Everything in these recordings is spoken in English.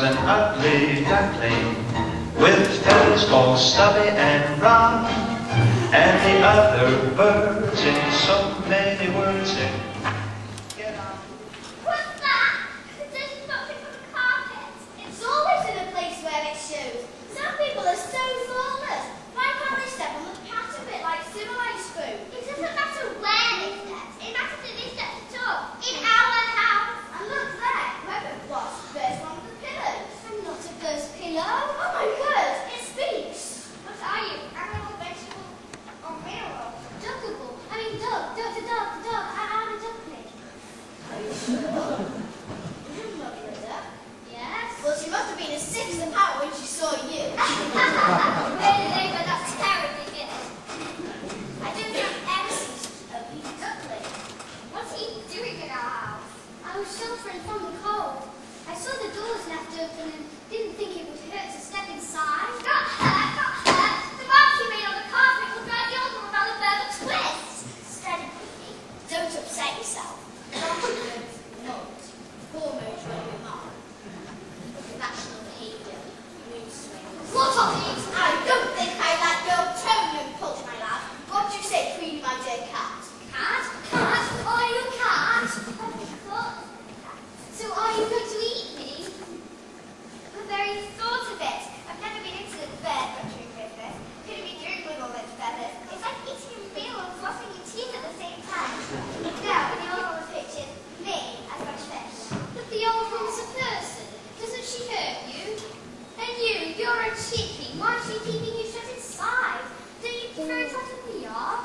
an ugly duckling with feathers all stubby and round, and the other birds in so many words say, get out. What's that? There's something on the carpet. It's always in a place where it shows. Some people are so thoughtless. Why can't they step on the pat a bit like civilized folk? It doesn't matter where they step. It matters if they step at all. In our house. And look there. Whoever was first one of the pillows. I'm not a first pillow. Oh my word, it speaks. What are you? Animal, vegetable, or mineral? Duckable. I mean dog. Dog. I'm a duckling. Are you sure? You're not a duck. Yes. Well, she must have been a sixth of power when she saw you. Really, but that's terribly good. I don't think I've ever seen such a big duckling. What's he doing in our house? I was sheltering from the cold. I saw the doors left open and didn't think it would hurt to step inside. Not hurt. The marks you made on the carpet will drive the old one around a further twist. Steady, Piggy. Don't upset yourself. Hormones run your mind. Irrational behaviour. Mood swings. What of it? I don't think I like your tone and punch, my lad. What do you say, Queenie, my dear cat? Cat? Cat? Are you a cat? So are you going to eat me? The very thought of it. I've never been into the bed butchering business. Couldn't be doing with all those feathers. It's like eating a meal and flossing your teeth at the same time. Now, when you're all the pictures, me as much fish. But the old woman's a person. Doesn't she hurt you? And you're a chippy. Why is she keeping you shut inside? Don't you prefer it out in the yard?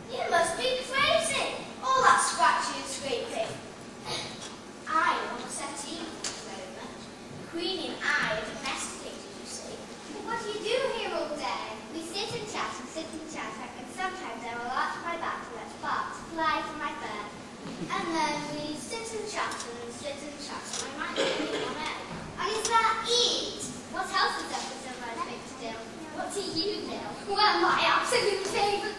You must be crazy. All that scratching and scraping. I am on a settee at the moment. Queenie and I are domesticated, you see. But what do you do here all day? We sit and chat, and sometimes I will arch my back to let sparks fly from my fur. And then we sit and chat, and I might be on it. And is that it? What else is there for somebody to do? What do you do? Well, my absolute favourite